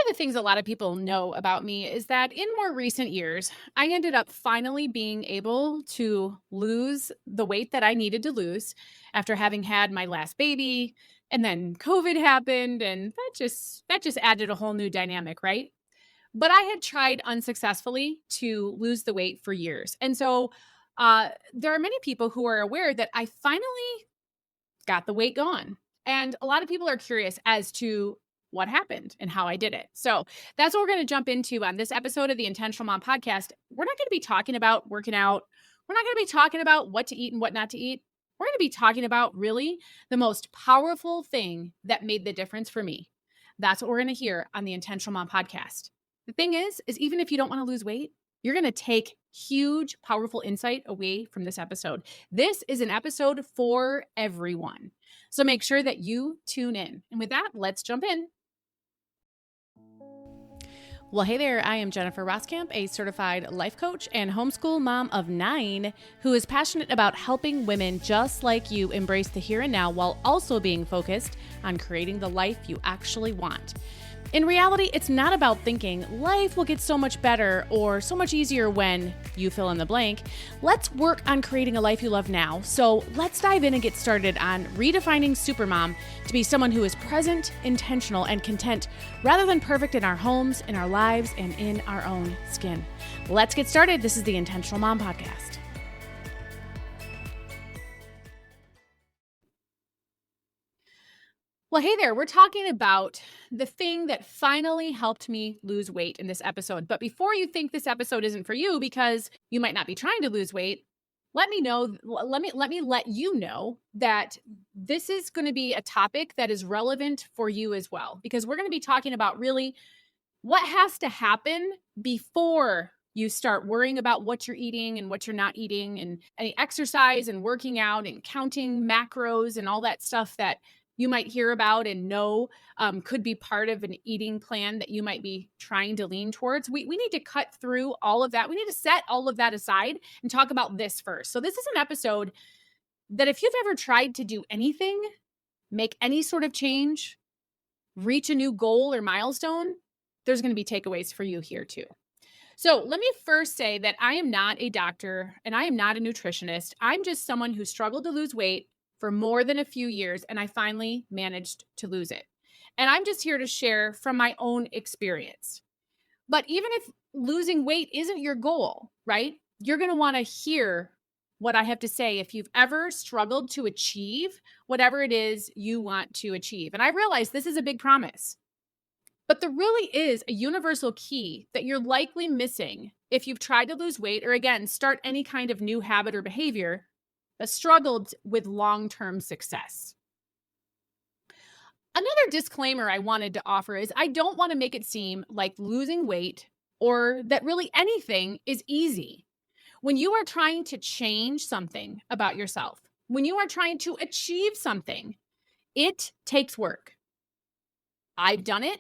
of the things a lot of people know about me is that in more recent years, I ended up finally being able to lose the weight that I needed to lose after having had my last baby, and then COVID happened, and that just added a whole new dynamic, right? But I had tried unsuccessfully to lose the weight for years. And so there are many people who are aware that I finally got the weight gone. And a lot of people are curious as to what happened and how I did it. So that's what we're going to jump into on this episode of the Intentional Mom podcast. We're not going to be talking about working out. We're not going to be talking about what to eat and what not to eat. We're going to be talking about really the most powerful thing that made the difference for me. That's what we're going to hear on the Intentional Mom podcast. The thing is even if you don't want to lose weight, you're going to take huge, powerful insight away from this episode. This is an episode for everyone. So make sure that you tune in. And with that, let's jump in. Well, hey there, I am Jennifer Roskamp, a certified life coach and homeschool mom of 9 who is passionate about helping women just like you embrace the here and now while also being focused on creating the life you actually want. In reality, it's not about thinking life will get so much better or so much easier when you fill in the blank. Let's work on creating a life you love now. So let's dive in and get started on redefining Supermom to be someone who is present, intentional, and content rather than perfect in our homes, in our lives, and in our own skin. Let's get started. This is the Intentional Mom Podcast. Well, hey there, we're talking about the thing that finally helped me lose weight in this episode. But before you think this episode isn't for you because you might not be trying to lose weight, let me let you know that this is going to be a topic that is relevant for you as well, because we're going to be talking about really what has to happen before you start worrying about what you're eating and what you're not eating, and any exercise and working out and counting macros and all that stuff that you might hear about and know could be part of an eating plan that you might be trying to lean towards. We need to cut through all of that. We need to set all of that aside and talk about this first. So this is an episode that if you've ever tried to do anything, make any sort of change, reach a new goal or milestone, there's going to be takeaways for you here too. So let me first say that I am not a doctor and I am not a nutritionist. I'm just someone who struggled to lose weight for more than a few years, and I finally managed to lose it. And I'm just here to share from my own experience. But even if losing weight isn't your goal, right? You're going to want to hear what I have to say if you've ever struggled to achieve whatever it is you want to achieve. And I realize this is a big promise, but there really is a universal key that you're likely missing if you've tried to lose weight or, again, start any kind of new habit or behavior that struggled with long-term success. Another disclaimer I wanted to offer is I don't want to make it seem like losing weight or that really anything is easy. When you are trying to change something about yourself, when you are trying to achieve something, it takes work. I've done it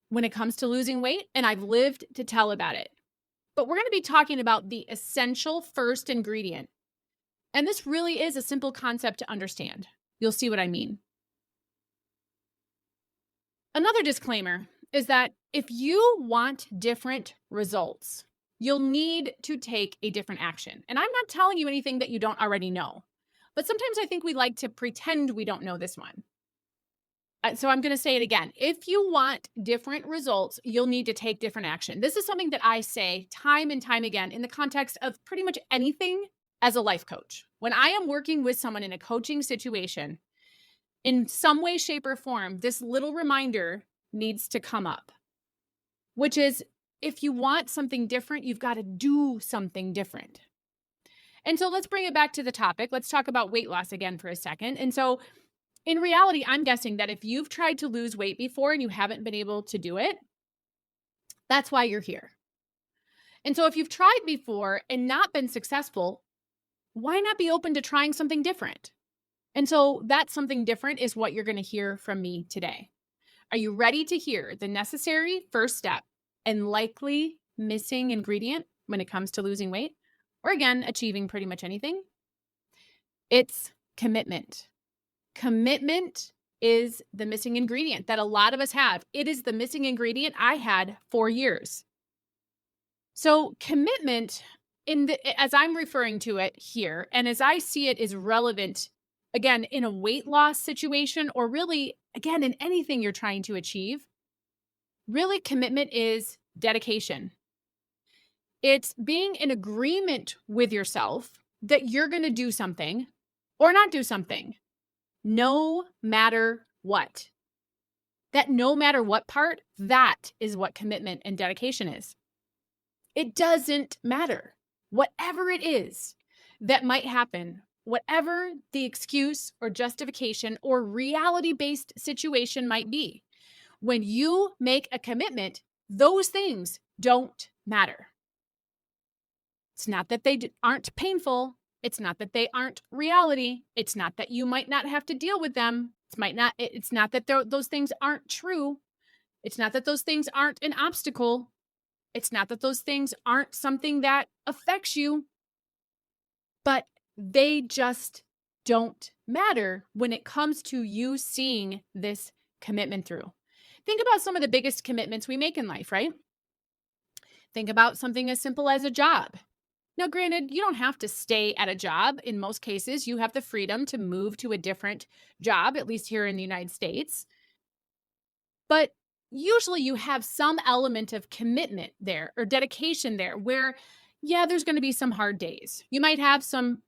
when it comes to losing weight, and I've lived to tell about it. But we're going to be talking about the essential first ingredient. And this really is a simple concept to understand. You'll see what I mean. Another disclaimer is that if you want different results, you'll need to take a different action. And I'm not telling you anything that you don't already know, but sometimes I think we like to pretend we don't know this one. So I'm going to say it again. If you want different results, you'll need to take different action. This is something that I say time and time again in the context of pretty much anything as a life coach. When I am working with someone in a coaching situation, in some way, shape, or form, this little reminder needs to come up, which is if you want something different, you've got to do something different. And so let's bring it back to the topic. Let's talk about weight loss again for a second. And so in reality, I'm guessing that if you've tried to lose weight before and you haven't been able to do it, that's why you're here. And so if you've tried before and not been successful, why not be open to trying something different? And so that something different is what you're going to hear from me today. Are you ready to hear the necessary first step and likely missing ingredient when it comes to losing weight, or again, achieving pretty much anything? It's commitment. Commitment is the missing ingredient that a lot of us have. It is the missing ingredient I had for years. So commitment as I'm referring to it here, and as I see it is relevant, again, in a weight loss situation, or really, again, in anything you're trying to achieve, really commitment is dedication. It's being in agreement with yourself that you're going to do something or not do something, no matter what. That no matter what part, that is what commitment and dedication is. It doesn't matter. Whatever it is that might happen, whatever the excuse or justification or reality-based situation might be, when you make a commitment, those things don't matter. It's not that they aren't painful. It's not that they aren't reality. It's not that you might not have to deal with them. It's not that those things aren't true. It's not that those things aren't an obstacle. It's not that those things aren't something that affects you, but they just don't matter when it comes to you seeing this commitment through. Think about some of the biggest commitments we make in life, right? Think about something as simple as a job. Now, granted, you don't have to stay at a job. In most cases, you have the freedom to move to a different job, at least here in the United States. But usually you have some element of commitment there or dedication there where, yeah, there's going to be some hard days. You might have some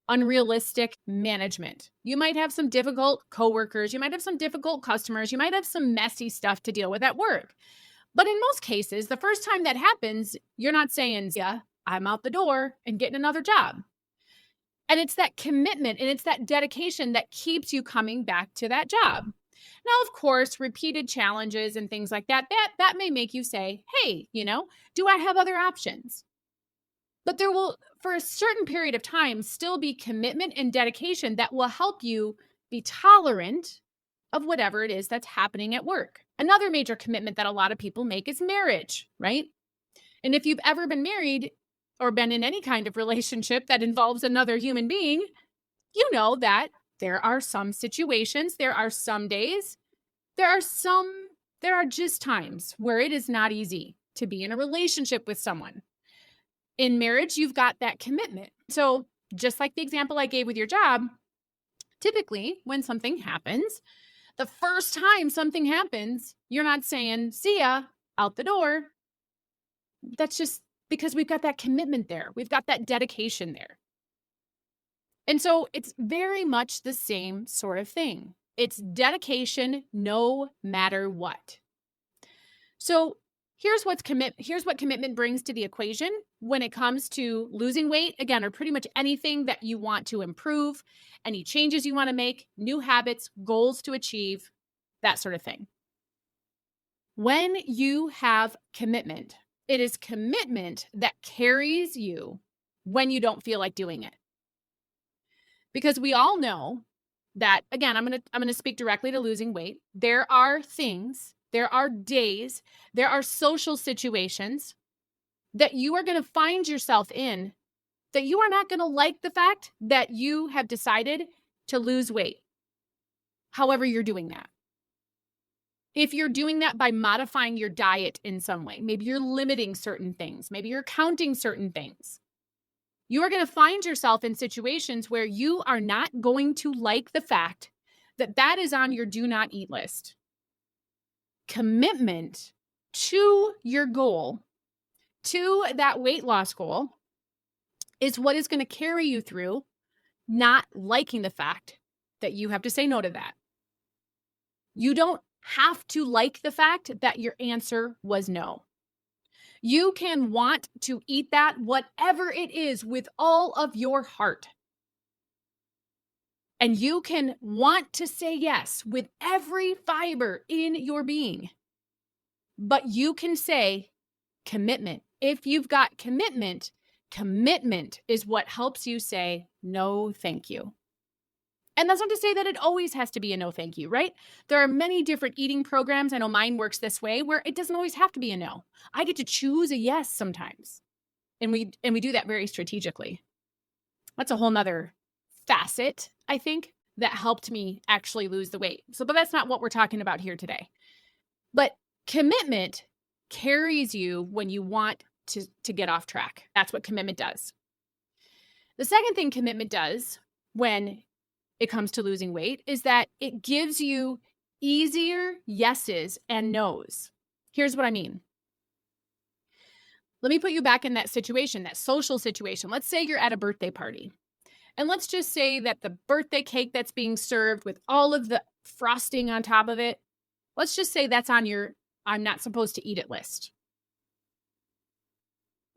unrealistic management. You might have some difficult coworkers. You might have some difficult customers. You might have some messy stuff to deal with at work. But in most cases, the first time that happens, you're not saying, yeah, I'm out the door and getting another job. And it's that commitment and it's that dedication that keeps you coming back to that job. Now, of course, repeated challenges and things like that may make you say, hey, do I have other options? But there will, for a certain period of time, still be commitment and dedication that will help you be tolerant of whatever it is that's happening at work. Another major commitment that a lot of people make is marriage, right? And if you've ever been married or been in any kind of relationship that involves another human being, you know that there are some situations, there are some days, there are just times where it is not easy to be in a relationship with someone. In marriage, you've got that commitment. So just like the example I gave with your job, typically when something happens, the first time something happens, you're not saying, see ya, out the door. That's just because we've got that commitment there. We've got that dedication there. And so it's very much the same sort of thing. It's dedication no matter what. So here's what commitment brings to the equation when it comes to losing weight, again, or pretty much anything that you want to improve, any changes you want to make, new habits, goals to achieve, that sort of thing. When you have commitment, it is commitment that carries you when you don't feel like doing it. Because we all know that, again, I'm going to speak directly to losing weight. There are things, there are days, there are social situations that you are going to find yourself in that you are not going to like the fact that you have decided to lose weight. However, you're doing that. If you're doing that by modifying your diet in some way, maybe you're limiting certain things, maybe you're counting certain things, you are going to find yourself in situations where you are not going to like the fact that that is on your do not eat list. Commitment to your goal, to that weight loss goal, is what is going to carry you through not liking the fact that you have to say no to that. You don't have to like the fact that your answer was no. You can want to eat that, whatever it is, with all of your heart. And you can want to say yes with every fiber in your being. But you can say commitment. If you've got commitment, commitment is what helps you say no, thank you. And that's not to say that it always has to be a no thank you, right? There are many different eating programs. I know mine works this way where it doesn't always have to be a no. I get to choose a yes sometimes. And we do that very strategically. That's a whole nother facet, I think, that helped me actually lose the weight. So, but that's not what we're talking about here today. But commitment carries you when you want to get off track. That's what commitment does. The second thing commitment does when it comes to losing weight is that it gives you easier yeses and nos. Here's what I mean. Let me put you back in that situation, that social situation. Let's say you're at a birthday party. And let's just say that the birthday cake that's being served with all of the frosting on top of it, let's just say that's on your I'm not supposed to eat it list.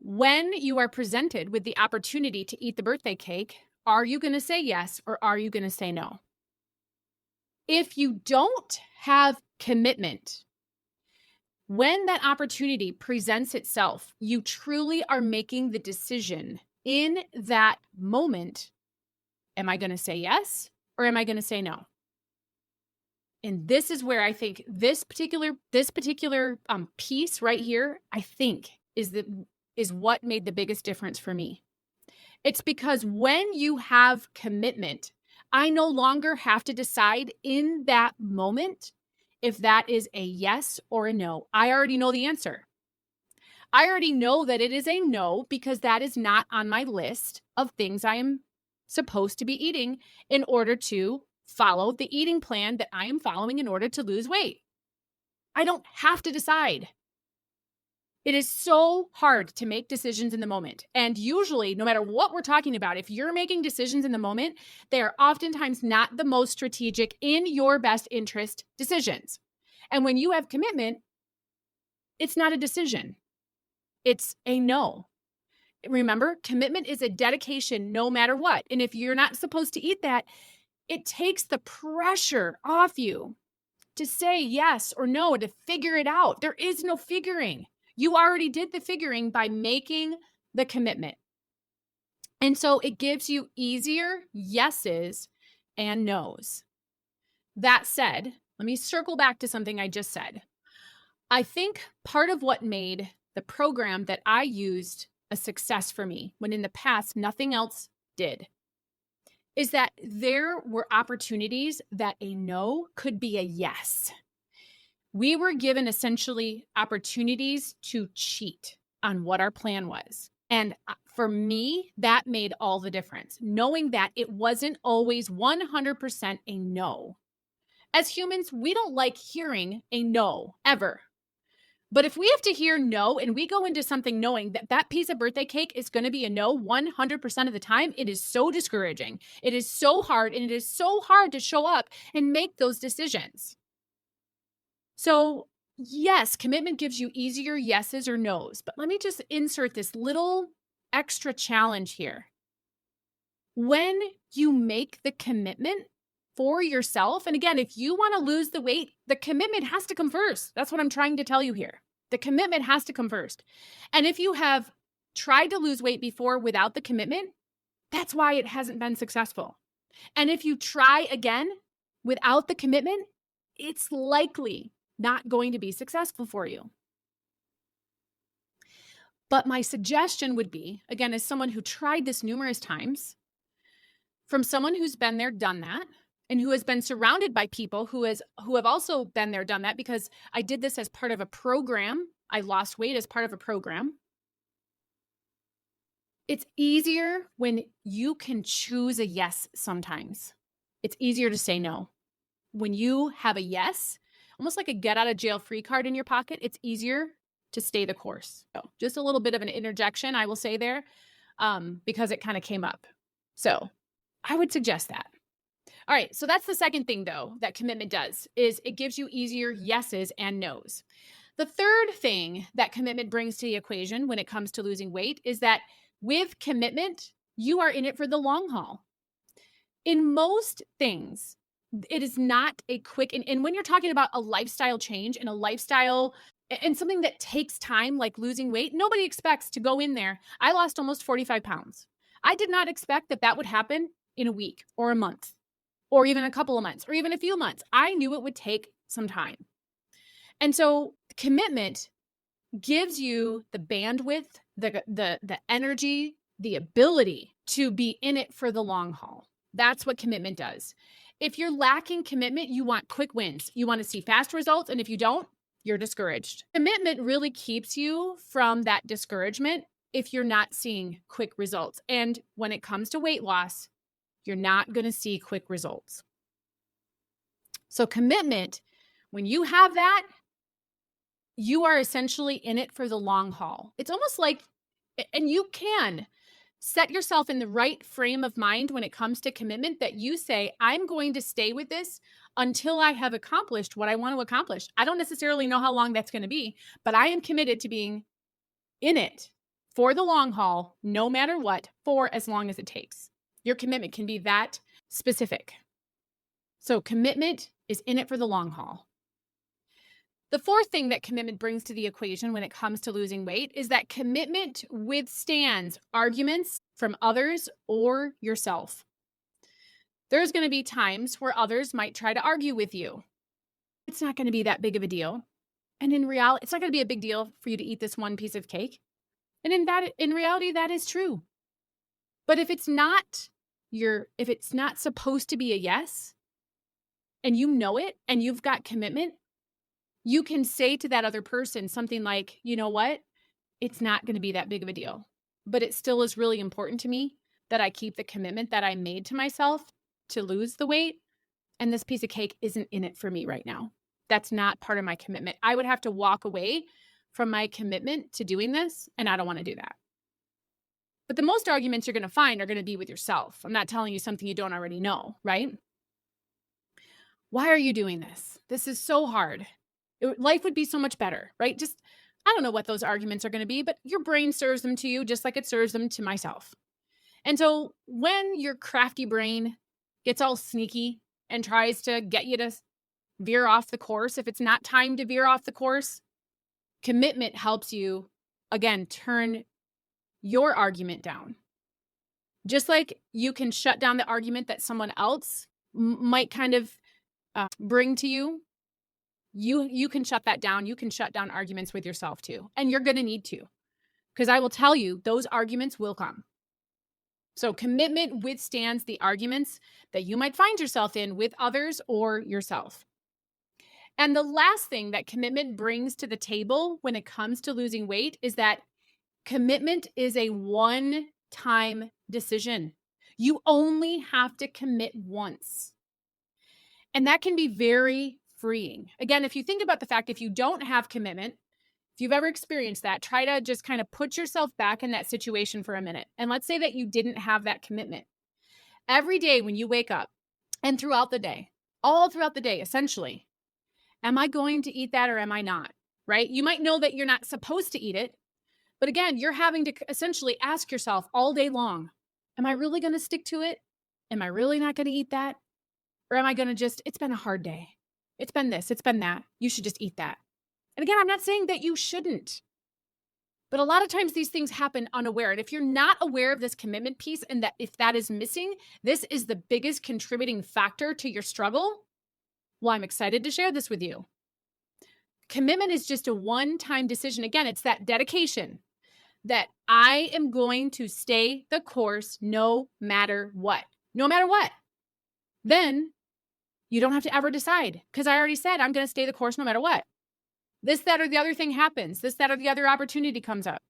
When you are presented with the opportunity to eat the birthday cake, are you going to say yes or are you going to say no? If you don't have commitment, when that opportunity presents itself, you truly are making the decision in that moment. Am I going to say yes or am I going to say no? And this is where I think this particular piece right here, I think is what made the biggest difference for me. It's because when you have commitment, I no longer have to decide in that moment if that is a yes or a no. I already know the answer. I already know that it is a no because that is not on my list of things I am supposed to be eating in order to follow the eating plan that I am following in order to lose weight. I don't have to decide. It is so hard to make decisions in the moment. And usually, no matter what we're talking about, if you're making decisions in the moment, they are oftentimes not the most strategic in your best interest decisions. And when you have commitment, it's not a decision. It's a no. Remember, commitment is a dedication no matter what. And if you're not supposed to eat that, it takes the pressure off you to say yes or no, to figure it out. There is no figuring. You already did the figuring by making the commitment. And so it gives you easier yeses and nos. That said, let me circle back to something I just said. I think part of what made the program that I used a success for me, when in the past nothing else did, is that there were opportunities that a no could be a yes. We were given essentially opportunities to cheat on what our plan was. And for me, that made all the difference, knowing that it wasn't always 100% a no. As humans, we don't like hearing a no ever. But if we have to hear no and we go into something knowing that that piece of birthday cake is going to be a no 100% of the time, it is so discouraging. It is so hard, and it is so hard to show up and make those decisions. So yes, commitment gives you easier yeses or nos, but let me just insert this little extra challenge here. When you make the commitment for yourself, and again, if you want to lose the weight, the commitment has to come first. That's what I'm trying to tell you here. The commitment has to come first. And if you have tried to lose weight before without the commitment, that's why it hasn't been successful. And if you try again without the commitment, it's likely not going to be successful for you. But my suggestion would be, again, as someone who tried this numerous times, from someone who's been there, done that, and who has been surrounded by people who have also been there, done that, because I did this as part of a program. I lost weight as part of a program. It's easier when you can choose a yes sometimes. It's easier to say no. When you have a yes, almost like a get out of jail free card in your pocket, it's easier to stay the course. So just a little bit of an interjection, I will say there, because it kind of came up. So I would suggest that. All right, so that's the second thing, though, that commitment does, is it gives you easier yeses and nos. The third thing that commitment brings to the equation when it comes to losing weight is that with commitment, you are in it for the long haul. In most things, it is not a quick, and when you're talking about a lifestyle change and a lifestyle and something that takes time, like losing weight, nobody expects to go in there. I lost almost 45 pounds. I did not expect that that would happen in a week or a month or even a couple of months or even a few months. I knew it would take some time. And so commitment gives you the bandwidth, the energy, the ability to be in it for the long haul. That's what commitment does. If you're lacking commitment, you want quick wins. You want to see fast results. And if you don't, you're discouraged. Commitment really keeps you from that discouragement if you're not seeing quick results. And when it comes to weight loss, you're not going to see quick results. So commitment, when you have that, you are essentially in it for the long haul. It's almost like, and you can set yourself in the right frame of mind when it comes to commitment, that you say, I'm going to stay with this until I have accomplished what I want to accomplish. I don't necessarily know how long that's going to be, but I am committed to being in it for the long haul, no matter what, for as long as it takes. Your commitment can be that specific. So commitment is in it for the long haul. The fourth thing that commitment brings to the equation when it comes to losing weight is that commitment withstands arguments from others or yourself. There's going to be times where others might try to argue with you. It's not going to be that big of a deal. And in reality, it's not going to be a big deal for you to eat this one piece of cake. And in reality, that is true. But if it's not supposed to be a yes, and you know it, and you've got commitment, you can say to that other person something like, you know what? It's not going to be that big of a deal, but it still is really important to me that I keep the commitment that I made to myself to lose the weight. And this piece of cake isn't in it for me right now. That's not part of my commitment. I would have to walk away from my commitment to doing this, and I don't want to do that. But the most arguments you're going to find are going to be with yourself. I'm not telling you something you don't already know, right? Why are you doing this? This is so hard. Life would be so much better, right? Just, I don't know what those arguments are going to be, but your brain serves them to you just like it serves them to myself. And so when your crafty brain gets all sneaky and tries to get you to veer off the course, if it's not time to veer off the course, commitment helps you, again, turn your argument down. Just like you can shut down the argument that someone else might kind of bring to you, you can shut that down. You can shut down arguments with yourself too. And you're going to need to, because I will tell you, those arguments will come. So commitment withstands the arguments that you might find yourself in with others or yourself. And the last thing that commitment brings to the table when it comes to losing weight is that commitment is a one-time decision. You only have to commit once. And that can be very freeing. Again, if you think about the fact, if you don't have commitment, if you've ever experienced that, try to just kind of put yourself back in that situation for a minute. And let's say that you didn't have that commitment. Every day when you wake up and throughout the day, all throughout the day, essentially, am I going to eat that or am I not? Right? You might know that you're not supposed to eat it, but again, you're having to essentially ask yourself all day long, am I really going to stick to it? Am I really not going to eat that? Or am I going to just, it's been a hard day. It's been this, it's been that. You should just eat that. And again, I'm not saying that you shouldn't, but a lot of times these things happen unaware. And if you're not aware of this commitment piece, and that if that is missing, this is the biggest contributing factor to your struggle, well, I'm excited to share this with you. Commitment is just a one-time decision. Again, it's that dedication that I am going to stay the course no matter what. No matter what. Then you don't have to ever decide, because I already said I'm going to stay the course no matter what. This, that, or the other thing happens. This, that, or the other opportunity comes up.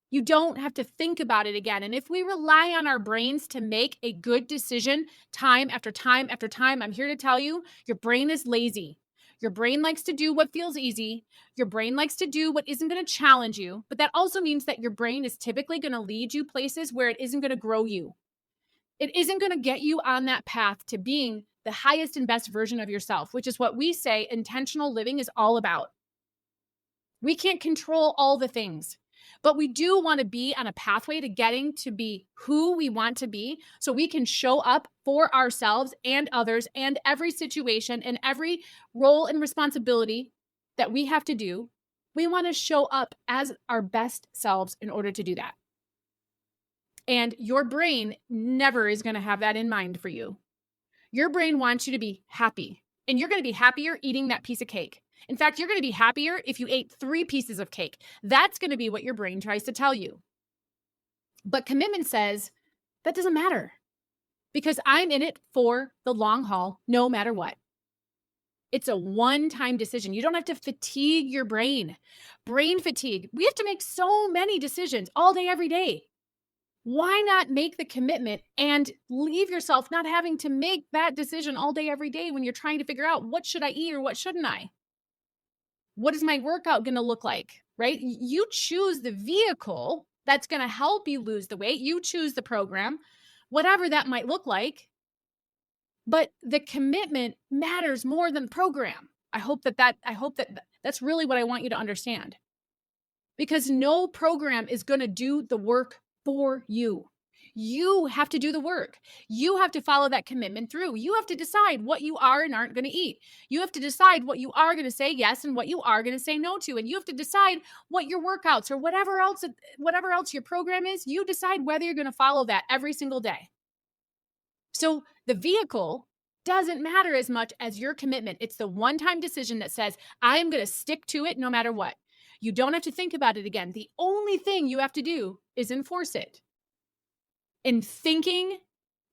You don't have to think about it again. And if we rely on our brains to make a good decision time after time after time, I'm here to tell you, your brain is lazy. Your brain likes to do what feels easy. Your brain likes to do what isn't going to challenge you. But that also means that your brain is typically going to lead you places where it isn't going to grow you. It isn't going to get you on that path to being the highest and best version of yourself, which is what we say intentional living is all about. We can't control all the things, but we do want to be on a pathway to getting to be who we want to be so we can show up for ourselves and others and every situation and every role and responsibility that we have to do. We want to show up as our best selves in order to do that. And your brain never is going to have that in mind for you. Your brain wants you to be happy, and you're going to be happier eating that piece of cake. In fact, you're going to be happier if you ate 3 pieces of cake. That's going to be what your brain tries to tell you. But commitment says that doesn't matter. because I'm in it for the long haul, no matter what. It's a one-time decision. You don't have to fatigue your brain. Brain fatigue. We have to make so many decisions all day, every day. Why not make the commitment and leave yourself not having to make that decision all day, every day when you're trying to figure out what should I eat or what shouldn't I? What is my workout going to look like, right? You choose the vehicle that's going to help you lose the weight. You choose the program, whatever that might look like. But the commitment matters more than the program. I hope that that's really what I want you to understand. Because no program is going to do the work for you. You have to do the work. You have to follow that commitment through. You have to decide what you are and aren't going to eat. You have to decide what you are going to say yes and what you are going to say no to. And you have to decide what your workouts or whatever else your program is, you decide whether you're going to follow that every single day. So the vehicle doesn't matter as much as your commitment. It's the one-time decision that says, I am going to stick to it no matter what. You don't have to think about it again. The only thing you have to do is enforce it. And thinking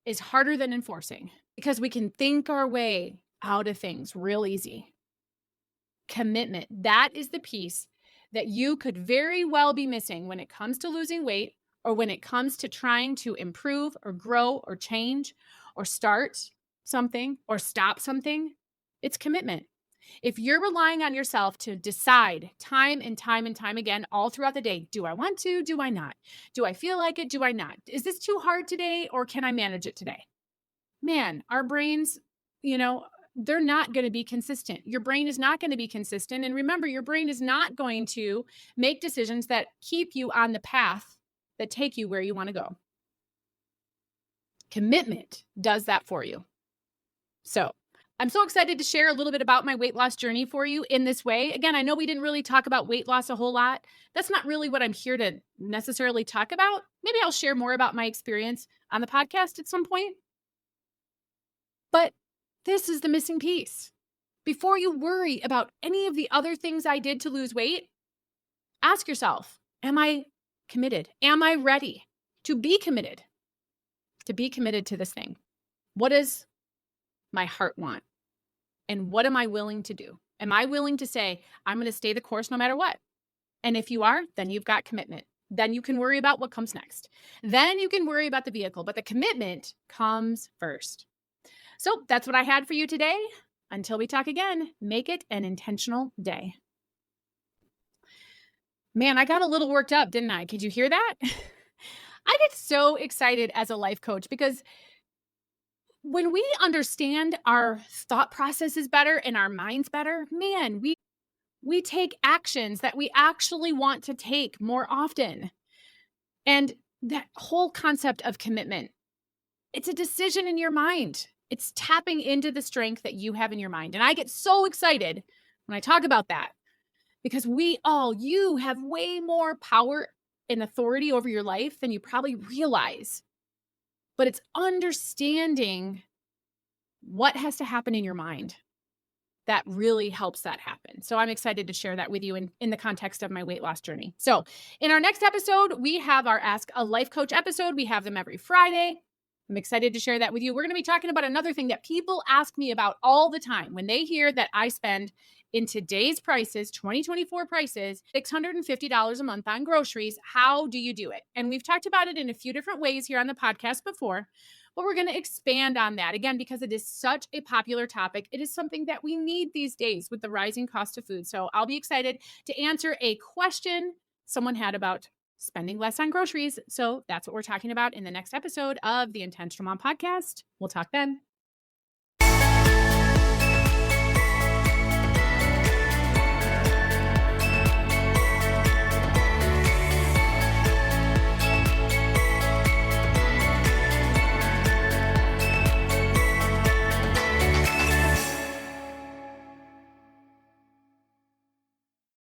is harder than enforcing because we can think our way out of things real easy. Commitment, that is the piece that you could very well be missing when it comes to losing weight or when it comes to trying to improve or grow or change or start something or stop something. It's commitment. If you're relying on yourself to decide time and time and time again all throughout the day, do I want to? Do I not? Do I feel like it? Do I not? Is this too hard today or can I manage it today? Man, our brains, they're not going to be consistent. Your brain is not going to be consistent. And remember, your brain is not going to make decisions that keep you on the path that take you where you want to go. Commitment does that for you. So I'm so excited to share a little bit about my weight loss journey for you in this way. Again, I know we didn't really talk about weight loss a whole lot. That's not really what I'm here to necessarily talk about. Maybe I'll share more about my experience on the podcast at some point. But this is the missing piece. Before you worry about any of the other things I did to lose weight, ask yourself, am I committed? Am I ready to be committed? To be committed to this thing? What does my heart want? And what am I willing to do? Am I willing to say, I'm going to stay the course no matter what? And if you are, then you've got commitment. Then you can worry about what comes next. Then you can worry about the vehicle, but the commitment comes first. So that's what I had for you today. Until we talk again, make it an intentional day. Man, I got a little worked up, didn't I? Could you hear that? I get so excited as a life coach because when we understand our thought processes better and our minds better, man, we take actions that we actually want to take more often. And that whole concept of commitment, it's a decision in your mind. It's tapping into the strength that you have in your mind. And I get so excited when I talk about that because you have way more power and authority over your life than you probably realize. But it's understanding what has to happen in your mind that really helps that happen. So I'm excited to share that with you in the context of my weight loss journey. So in our next episode, we have our Ask a Life Coach episode. We have them every Friday. I'm excited to share that with you. We're going to be talking about another thing that people ask me about all the time when they hear that I spend in today's prices, 2024 prices, $650 a month on groceries. How do you do it? And we've talked about it in a few different ways here on the podcast before, but we're going to expand on that again because it is such a popular topic. It is something that we need these days with the rising cost of food. So I'll be excited to answer a question someone had about spending less on groceries. So that's what we're talking about in the next episode of the Intentional Mom Podcast. We'll talk then.